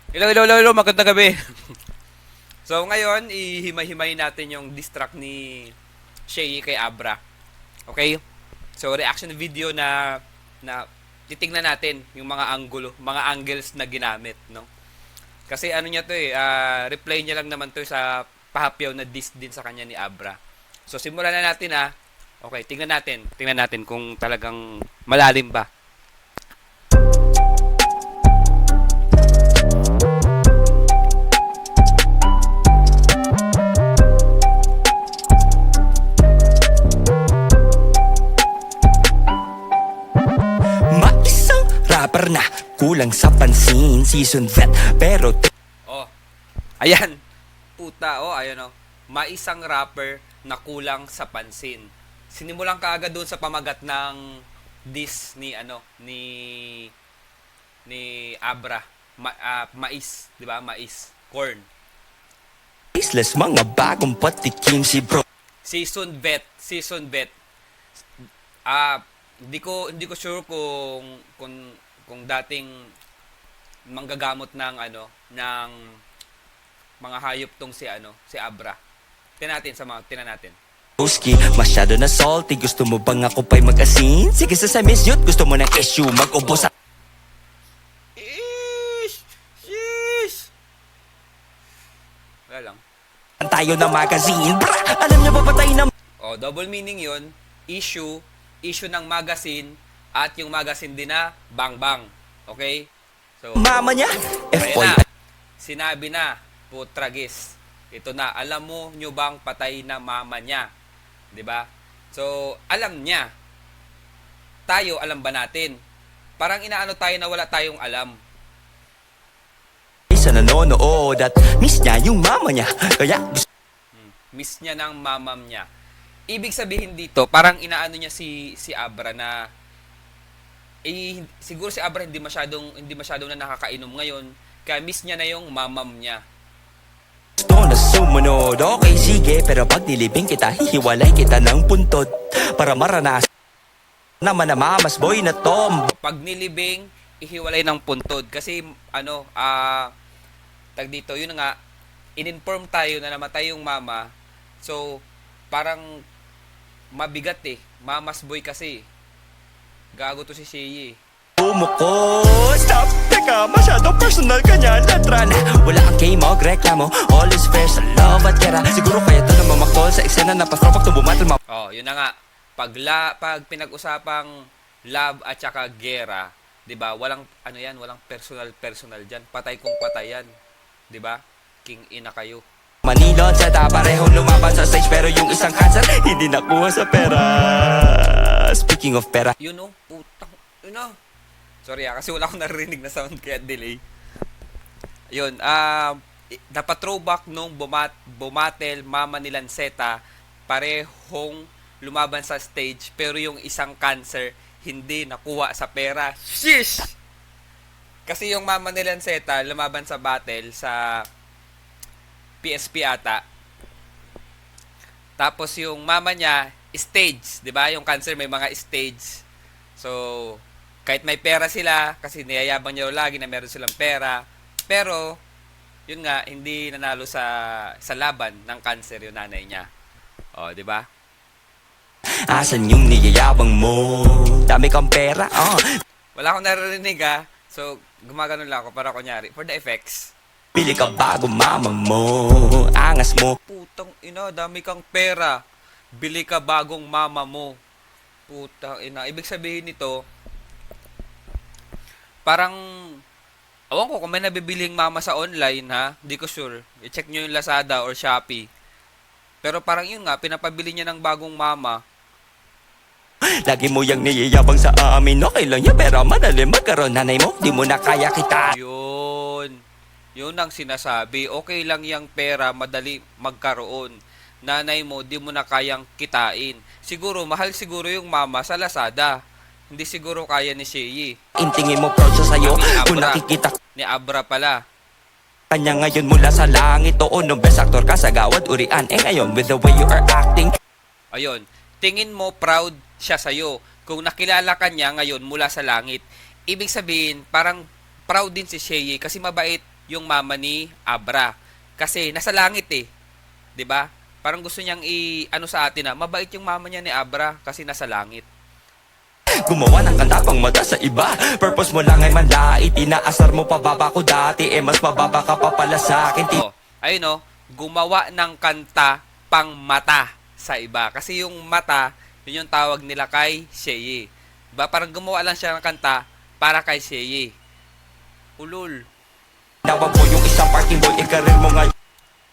Hello, hello, hello, hello, magandang gabi. So, ngayon, ihimay-himay natin yung diss track ni Shay kay Abra. Okay? So, reaction video na titingnan natin yung mga angulo, mga angles na ginamit, no? Kasi ano niya to reply niya lang naman to sa pahapyaw na diss din sa kanya ni Abra. So, simulan na natin ha. Okay, tingnan natin. Tingnan natin kung talagang malalim ba. Maisang rapper na kulang sa pansin, season vet pero Oh, ayan. Puta, oh, ayan oh. Maisang rapper na kulang sa pansin. Sinimulan ka agad doon sa pamagat ng diss ni ni Abra. Mais, 'di ba? Mais, corn. tasteless mga bagong patikim si bro. Season vet. Hindi ko sure kung dating manggagamot ng ng mga hayop tong si Abra. Tingnan natin. Oski, masyado na salty, gusto mo bang ako pa'y mag-asin? Sige sa miss youth, gusto mo ng issue, mag-ubos Ish! Sheesh! Wala lang. tayo na magazine. Bra, alam niyo ba patay na Oh, double meaning 'yon. Issue ng magazine at yung magazine din na Bang Bang. Okay? So, mama niya? ayan F-boy. na. Sinabi na, putragis. Ito na, alam mo nyo bang patay na mama niya? 'Di ba? So, alam niya. Tayo, alam ba natin? Parang inaano tayo na wala tayong alam. Sa nanonood at miss niya yung mama niya. Kaya gusto Miss niya ng mamam niya. Ibig sabihin dito, parang inaano niya si Abra na siguro si Abra hindi masyadong na nakakainom ngayon, kaya miss niya na yung mamam niya. na sumunod. Okay, sige, pero pag nilibing kita, hihiwalay kita ng puntod. Para maranasan naman na mamas boy na tom. Pag nilibing, ihiwalay ng puntod kasi tag dito, yun nga, in-inform tayo na namatay yung mama. So, parang mabigat Mamas boy kasi. Gago to si Shay. Bumuko, stop, teka, masyadong personal kanya latran. Wala kang game, magreklamo, all is fair sa love at kera. Siguro kaya ito na mamaktol sa eksena na pasro pag tubumatal ma. Oh, yun na nga. Pag pinag-usapang love at saka gera, 'di ba? Walang walang personal diyan. Patay kung patay yan. 'Di ba? King ina kayo. Manilot sa parehong lumaban sa stage pero yung isang cancer hindi nakuha sa pera. Speaking of pera, You know, putang ina. Sorry kasi wala akong naririnig na sound kaya delay. Yun, dapat throwback nung bumatel mama ni Lanceta, parehong lumaban sa stage pero yung isang cancer hindi nakuha sa pera. Shish! Kasi yung mama ni Lanceta lumaban sa battle sa PSP ata. Tapos yung mama niya stage, 'di ba? Yung cancer may mga stage. So, kahit may pera sila kasi niyayabang niya lagi na meron silang pera, pero yun nga hindi nanalo sa laban ng cancer yung nanay niya. Oh, 'di ba? asan yung niyayabang mo? Dami kang pera, Wala akong naririnig So, gumagano lang ako para kunyari for the effects. Pili ka bago mama mo, angas mo. Putang ina, dami kang pera. Bili ka bagong mama mo. Putang ina. Ibig sabihin nito, parang, awan ko kung may nabibiling mama sa online Di ko sure. I-check nyo yung Lazada or Shopee. Pero parang yun nga, pinapabili niya ng bagong mama. Lagi mo yang niyayabang sa amin, okay lang yan pero madali magkaroon nanay mo, di mo na kaya kita. Yun. Yun ang sinasabi. Okay lang yung pera, madali magkaroon. Nanay mo, di mo na kayang kitain. Siguro, mahal siguro yung mama sa Lazada. Hindi siguro kaya ni Shay. Intingin mo proud siya sa'yo, Ni Abra. kung nakikita Ni Abra pala. kanya ngayon mula sa langit. Oo, no best actor ka sa gawad urian. Ngayon, with the way you are acting, Ayun. Tingin mo proud siya sa'yo. Kung nakilala ka niya ngayon mula sa langit, ibig sabihin, parang proud din si Shay kasi mabait yung mama ni Abra. Kasi nasa langit eh. 'Di ba? Parang gusto niyang ano sa atin na mabait yung mama niya ni Abra kasi nasa langit. Gumawa ng kanta pang mata sa iba. Purpose mo lang ay manlait. Inaasar mo pababa ko dati, mas mababa ka pa pala sa akin. Oh, ayun oh, gumawa ng kanta pang mata sa iba. Kasi yung mata, yun yung tawag nila kay Sheye. Diba? Parang gumawa lang siya ng kanta para kay Sheye. Ulul. Tawag ko yung isang parking boy, ikarir mo ngayon.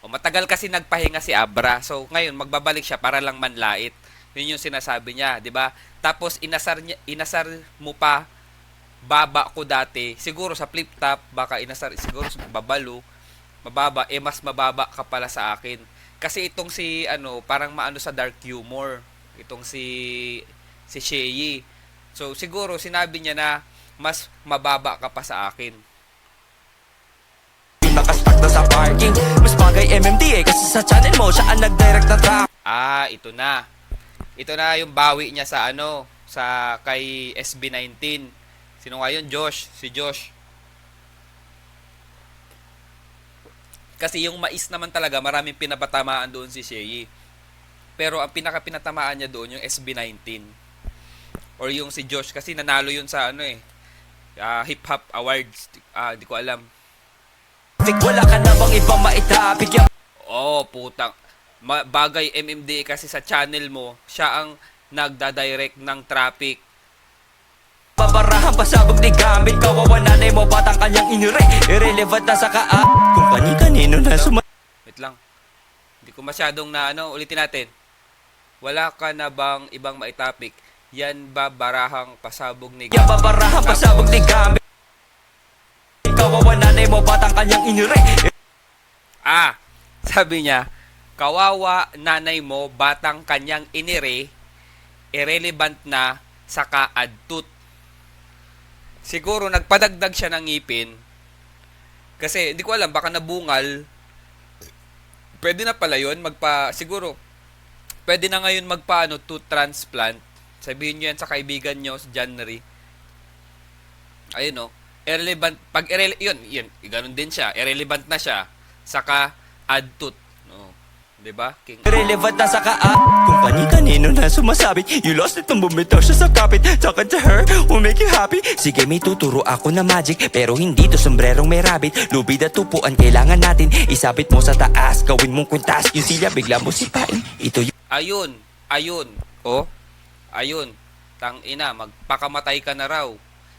O, matagal kasi nagpahinga si Abra. So, ngayon, magbabalik siya para lang manlait. Yun yung sinasabi niya, di ba? Tapos, inasar mo pa, baba ko dati. Siguro sa flip top, baka inasar, siguro sa babalo, mababa, mas mababa ka pala sa akin. Kasi itong si, parang maano sa dark humor. Itong si Sheye. So, siguro, sinabi niya na, mas mababa ka pa sa akin. Nakastuck na sa parking. Mas bagay MMDA kasi sa channel mo siya ang nag-direct na track. Ah, ito na. Ito na yung bawi niya sa sa kay SB19. Sino nga yun? Josh. Si Josh. Kasi yung mais naman talaga, maraming pinapatamaan doon si Sheye. Pero ang pinaka-pinatamaan niya doon, yung SB19. Or yung si Josh. Kasi nanalo yun sa Hip Hop Awards. Di ko alam. Wala ka na bang ibang maitapik yan? Oh, putang. Bagay MMDA kasi sa channel mo, siya ang nagda-direct ng traffic. Babarahan pasabog ni gamit. Kawawa nanay mo, batang kanyang inire. Irrelevant na sa kung kani-kanino na Wait lang. Hindi ko masyadong ulitin natin. Wala ka na bang ibang maitapik? Yan ba barahang pasabog ni gamit? Babarahan pasabog ni gamit. Kawawa nanay mo, batang kanyang inire. Sabi niya, kawawa nanay mo, batang kanyang inire, irrelevant na sa kaadtut. Siguro nagpadagdag siya ng ngipin. Kasi hindi ko alam, baka nabungal. Pwede na pala yun, siguro, pwede na ngayon tooth transplant. Sabihin nyo yan sa kaibigan nyo sa January. Ayun o. Irrelevant, yun, ganun din siya. Irrelevant na siya. Saka, add tooth. No. Diba? Irrelevant na sa kung kani-kanino na sumasabit. You lost it nung bumitaw siya sa kapit. Talking to her will make you happy. Sige, may tuturo ako na magic. Pero hindi to sombrerong may rabbit. Lubid at tupuan kailangan natin. Isabit mo sa taas, gawin mong kwintas. Yung silya bigla mo sipain. Ito yung Ayun. Oh. Ayun. Tangina, magpakamatay ka na raw.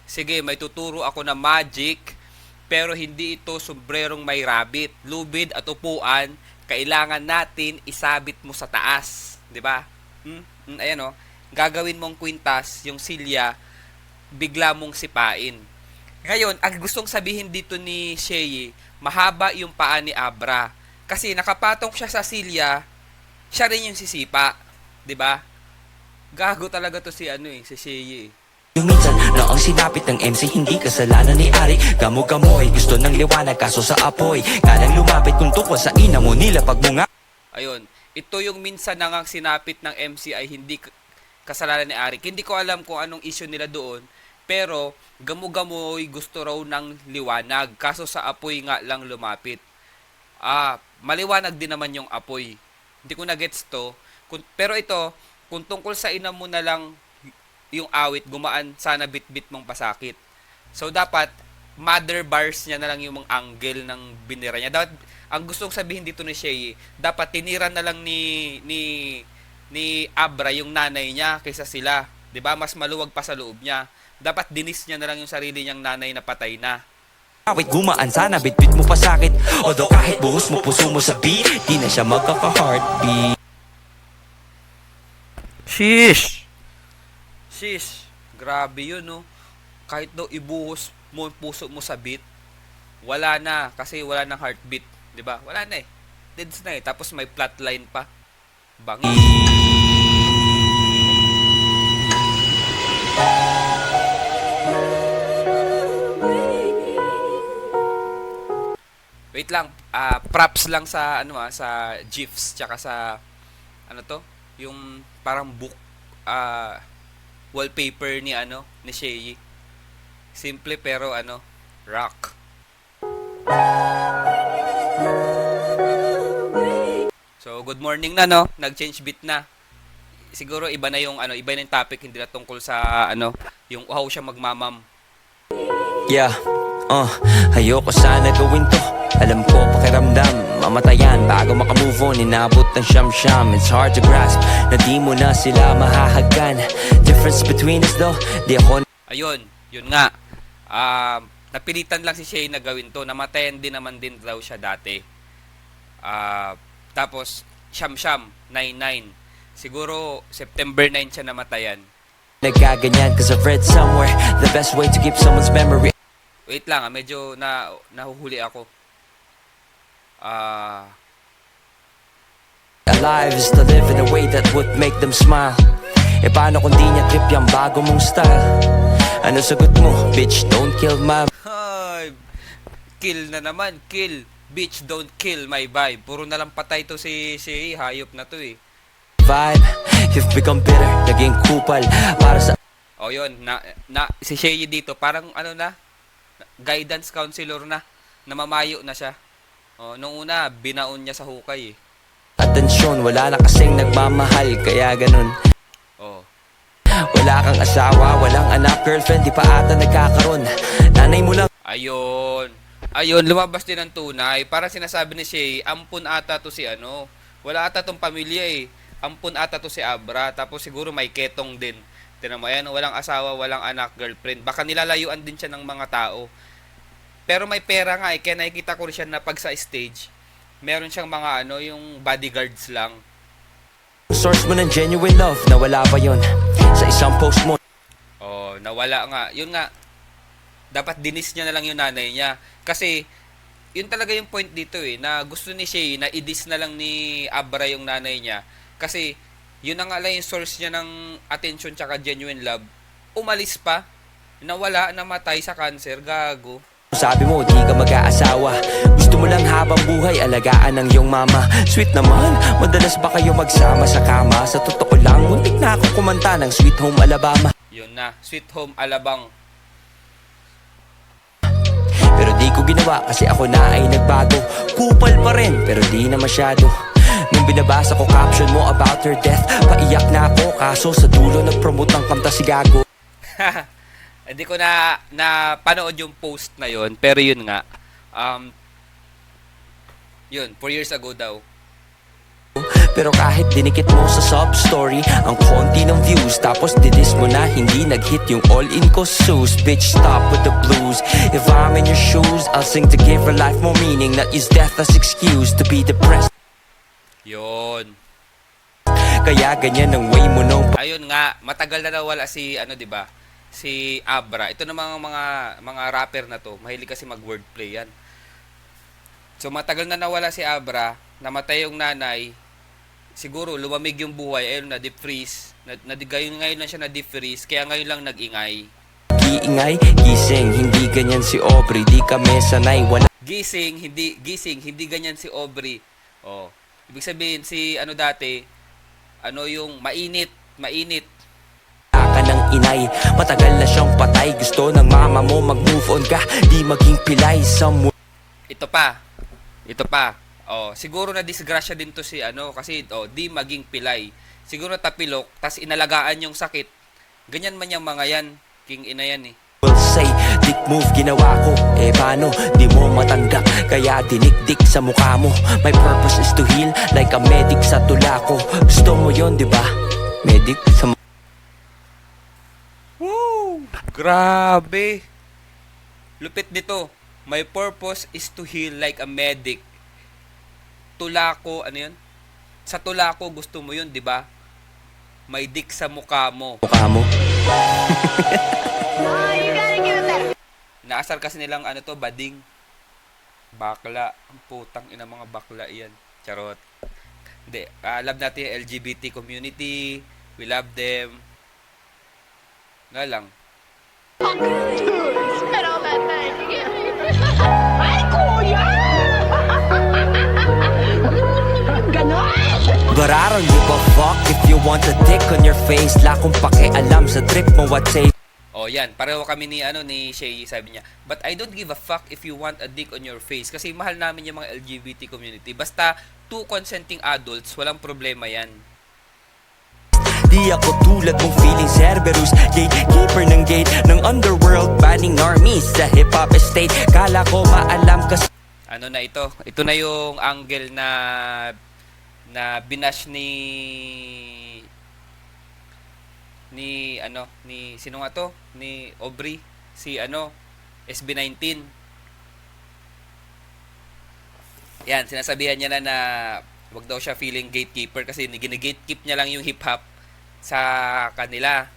Sige, may tuturo ako na magic, pero hindi ito sombrerong may rabbit. Lubid at upuan, kailangan natin isabit mo sa taas. 'Di ba? Ayan o. Gagawin mong kwintas, yung silya, bigla mong sipain. Ngayon, ang gustong sabihin dito ni Sheye, mahaba yung paa ni Abra. Kasi nakapatong siya sa silya, siya rin yung sisipa. 'Di ba? Gago talaga to si Sheye. yung minsan na ang sinapit ng MC hindi kasalanan ni Ari. Gamo-gamoy, gusto ng liwanag kaso sa apoy. Kalang lumapit kung tukwa sa ina mo nila pag bunga. Ayun, ito yung minsan na ang sinapit ng MC ay hindi kasalanan ni Ari. Hindi ko alam kung anong issue nila doon. Pero, gamo-gamoy gusto raw ng liwanag. Kaso sa apoy nga lang lumapit. Maliwanag din naman yung apoy. Hindi ko na-gets to. Pero ito, kung tungkol sa ina mo na lang yung awit, gumaan, sana bit-bit mong pasakit. So, dapat, mother bars niya na lang yung mga angle ng binira niya. Dapat, ang gustong sabihin dito ni Sheye, dapat tinira na lang ni Abra yung nanay niya kaysa sila. 'Di ba? Mas maluwag pa sa loob niya. Dapat dinis niya na lang yung sarili niyang nanay na patay na. Awit gumaan sana, bit-bit mo pasakit. Although kahit buhos mo puso mo sa beat, di na siya magkaka-heartbeat. Sheesh! Grabe yun, no? Kahit daw ibuhos mo yung puso mo sa beat, wala na. Kasi wala nang heartbeat. 'Di ba? Wala na eh. Deads na eh. Tapos may plotline pa. Bangi. Wait lang. Props lang sa sa GIFs tsaka sa yung parang book wallpaper ni Sheye. Simple pero rock. good morning na, no? Nag-change beat na. Siguro iba na yung iba na yung topic, hindi na tungkol sa yung uhaw siya magmamam. Yeah, ayoko sana gawin to. Alam ko pakiramdam, mamatayan bago makamove on. Inabot ng siyam-siyam, it's hard to grasp na di mo na sila mahahagkan. Difference between us though, di ako Ayun, yun nga. Napilitan lang si Shay na gawin to. Namatayan din naman din daw siya dati. Tapos, siyam-siyam, 9-9. Siguro, September 9 siya namatayan. nagkaganyan. Cause I've read somewhere, the best way to keep someone's memory Wait lang, medyo nahuhuli ako. alive is to live in a way that would make them smile. E paano kung di niya trip yung bago mong style? Ano sagot mo? Bitch, don't kill my Ay, kill na naman, kill. Bitch, don't kill my vibe. Puro na lang patay to si Shay, hayop na to eh. vibe. You've become bitter, naging kupal para sa O yun, si Shay dito, parang guidance counselor na. Namamayo na siya. Nung una, binaon niya sa hukay eh. atensyon. Wala na kasing nagmamahal, kaya ganun. Oh. Wala kang asawa, walang anak, girlfriend, di pa ata nagkakaroon. Nanay mo lang Ayun. Ayun, lumabas din ang tunay. Para sinasabi ni Shay, ampun ata to si wala ata tong pamilya eh. Ampun ata to si Abra. Tapos siguro may ketong din. Tinan mo, ayan, walang asawa, walang anak, girlfriend. Baka nilalayuan din siya ng mga tao. Pero may pera nga eh. Kaya nakikita ko rin siya na pag sa stage, meron siyang mga yung bodyguards lang. source mo ng genuine love, nawala pa yon sa isang post mo. Oh, nawala nga. Yun nga. Dapat dinis niya na lang yung nanay niya. Kasi, yun talaga yung point dito eh. Na gusto ni Shay na i-diss na lang ni Abra yung nanay niya. Kasi, yun na nga lang yung source niya ng attention tsaka genuine love. Umalis pa. Nawala, namatay sa cancer. Gago. Sabi mo, di ka mag-aasawa. Gusto mo lang habang buhay, alagaan ng iyong mama. Sweet naman, madalas ba kayo magsama sa kama? Sa totoo lang, muntik na ako kumanta ng Sweet Home Alabama. Yun na. Sweet Home Alabang. Pero di ko ginawa kasi ako na ay nagbago. Kupal pa rin, pero di na masyado. Nung binabasa ko caption mo about her death, paiyak na ako, kaso sa dulo nag-promote ng kanta si Gago. Hindi ko na panood yung post na yun. Pero yun nga. Yun, 4 years ago daw. Pero kahit dinikit mo sa sub-story ang konti ng views, tapos didis mo na hindi nag-hit yung all-in ko sus. Bitch, stop with the blues. If I'm in your shoes, I'll sing to give her life more meaning, not use death as excuse to be depressed. Yun. Kaya ganyan ang way mo nung Ayun nga, matagal na nawala si diba? Si Abra. Ito namang mga rapper na to, mahilig kasi mag-wordplay yan. So matagal na nawala si Abra, namatay yung nanay. Siguro lumamig yung buhay, ayun na deep freeze. Ngayon lang siya na deep freeze, kaya ngayon lang nag-ingay. iingay, gising, hindi ganyan si Aubrey, di kami sanay, wala Gising, hindi ganyan si Aubrey. Oh, ibig sabihin si dati, yung mainit. ka ng inay. Matagal na siyang patay, gusto ng mama mo mag-move on ka, di maging pilay sa Ito pa. Oh, siguro na disgrasya din to si kasi di maging pilay. Siguro tapilok, tas inalagaan yung sakit. Ganyan man yung mga yan, king ina yan eh. will say, dick move ginawa ko, eh paano, di mo matanggap, kaya dinikdik sa mukha mo. My purpose is to heal, like a medic sa tula ko. Gusto mo yon, di ba? Medic sa Woo! Grabe! Lupit nito. My purpose is to heal like a medic. Tula ko, yun? Sa tula ko, gusto mo yun, di ba? May dick sa mukha mo. mukha mo. Naasar kasi nilang bading. Bakla. Ang putang ina mga bakla yan. Charot. Hindi. Love natin yung LGBT community. We love them. Nga lang. Spit all that thing. Ay, kuya! Ganon! But I don't give a fuck if you want a dick on your face. La kong pakialam sa trip mo what say. O Oh, yan. Pareho kami ni ni Shay, sabi niya. But I don't give a fuck if you want a dick on your face kasi mahal namin yung mga LGBT community. Basta two consenting adults, walang problema yan. Di ako tulad mong feeling Cerberus, gatekeeper ng gate ng underworld, banning normies sa hip-hop estate. Kala ko maalam kasi Ano na ito? Ito na yung angle na binash ni sino nga to? Ni Aubrey, si SB19. Yan, sinasabihan niya na wag daw siya feeling gatekeeper kasi gine-gatekeep niya lang yung hip hop sa kanila.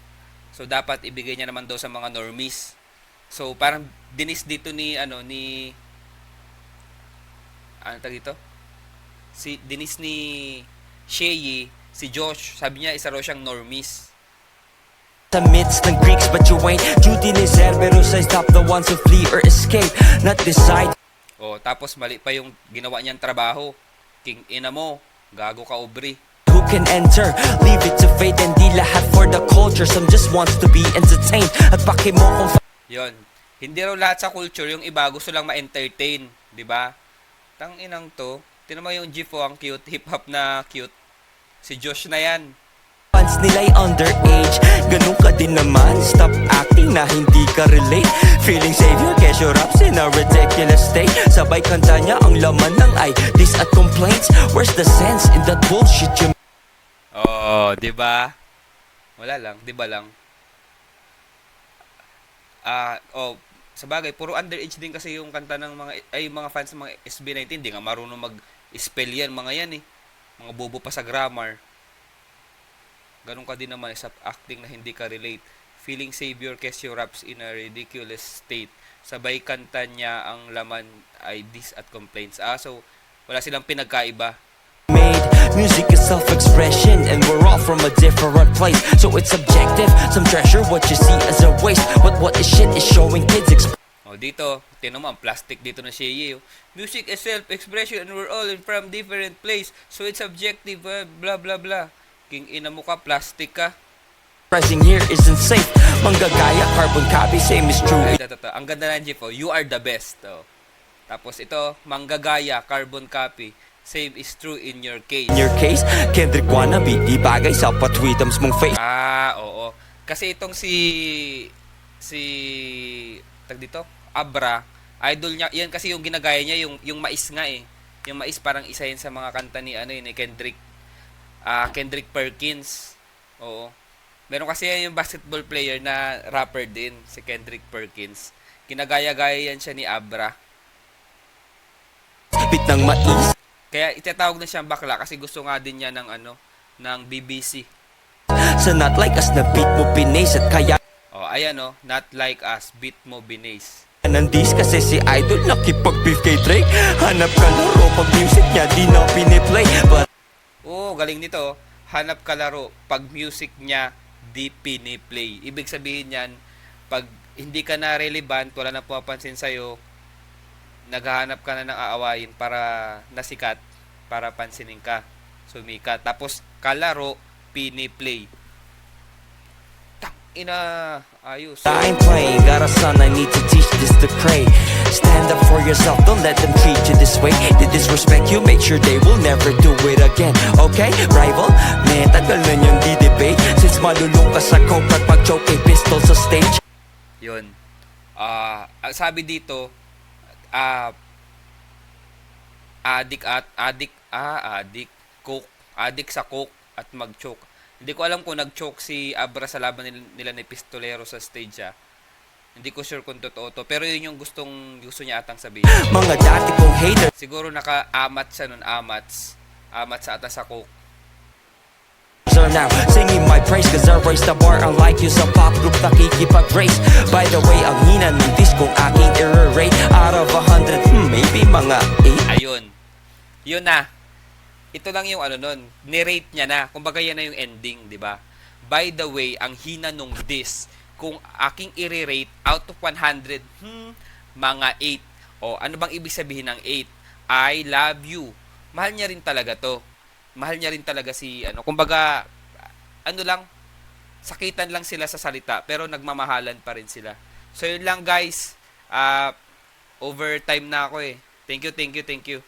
So dapat ibigay niya naman daw sa mga normies. So parang dinis dito ni ano tawag dito? Si dinis ni Shay, si Josh, sabi niya isa raw siyang normies. sa midst ng Greeks, but you ain't Judy ni Cerberus. I stop the ones who flee or escape, not decide. Oh, tapos mali pa yung ginawa niyang trabaho. King ina mo, gago ka Aubrey. Who can enter, leave it to fate. And di lahat for the culture, some just wants to be entertained. At paki mo kung Yon. Hindi raw lahat sa culture, yung iba gusto lang ma-entertain, 'di ba? Tang inang to, tinan mo yung G4 ang cute, hip hop na cute. Si Josh na 'yan. fans nila'y underage. Ganun ka din naman, stop acting na hindi ka relate. Feeling savior, kesyo raps in a ridiculous state. Sabay kanta niya, ang laman ng ay diss at complaints. Where's the sense in that bullshit you Oh, 'di ba? Wala lang, 'di ba lang? Sa bagay, puro underage din kasi yung kanta ng mga fans ng mga SB19, hindi nga marunong mag-spell yan, mga yan eh. Mga bobo pa sa grammar. Ganun ka din naman sa acting na hindi ka relate. Feeling savior kesyo raps in a ridiculous state. Sabay kanta niya ang laman ay diss at complaints. So wala silang pinagkaiba. made? Music is self-expression, and we're all from a different place. So it's subjective, some treasure what you see as a waste. But what is shit is showing kids Dito, tinan mo ang plastic dito na siya. Music is self-expression and we're all from different place. So it's subjective, blah blah blah. King ina mo ka, plastic ka. expressing here isn't safe. Manggagaya, carbon copy, same is true. Ang ganda ng Jeff, you are the best. Tapos ito, manggagaya, carbon copy. Same is true in your case. In your case, Kendrick wannabe, di bagay sa patwitams mong face. Oo. Kasi itong si tag dito, Abra, idol niya. Yan kasi yung ginagaya niya, yung mais nga eh. Yung mais parang isa yun sa mga kanta ni ni Kendrick. Kendrick Perkins. Oo. Meron kasi yan yung basketball player na rapper din, si Kendrick Perkins. Ginagaya-gaya yan siya ni Abra. Bit ng mais. Kaya itatawag na siyang bakla kasi gusto nga din niya ng BBC. Sa not like us na beat mo pinace at kaya Ayan not like us, beat mo binace. nandis kasi si Idol nakipag-beef kay Drake. Hanap ka laro pag music niya di na piniplay. But Galing nito. Hanap ka laro pag music niya di piniplay. Ibig sabihin yan, pag hindi ka na relevant, wala na pumapansin sa'yo, naghahanap ka na ng aawayin para nasikat, para pansinin ka, sumikat. Tapos, kalaro, piniplay. Ina, ayos. I ain't playing, got a son, I need to teach this to pray. Stand up for yourself, don't let them treat you this way. They disrespect you, make sure they will never do it again. Okay, rival? Man, tagal na niyang di-debate. Since malulung ka sa coke at mag-choke kay pistol sa stage. Yun. Sabi dito, adik sa coke at mag-choke. Hindi ko alam kung nag-choke si Abra sa laban nila ni Pistolero sa stage. Hindi ko sure kung totoo to. Pero yun yung gusto niya atang sabihin. Mga dati kong hater Siguro naka-amat siya nun, amats. Amat sa atas sa coke. are now singing my praise, cause I raised the bar. Unlike you sa pop group nakikipag-race. By the way, ang hina ng disc kung aking error rate out of 100, maybe mga 8. Ayun. Yun na. Ito lang yung nun, nirate niya na. Kumbaga yan na yung ending, di ba? By the way, ang hina nung this, kung aking i-rate out of 100, mga 8. Ano bang ibig sabihin ng 8? I love you. Mahal niya rin talaga to. Mahal niya rin talaga si, kumbaga, sakitan lang sila sa salita, pero nagmamahalan pa rin sila. So, yun lang guys. Overtime na ako eh. Thank you, thank you, thank you.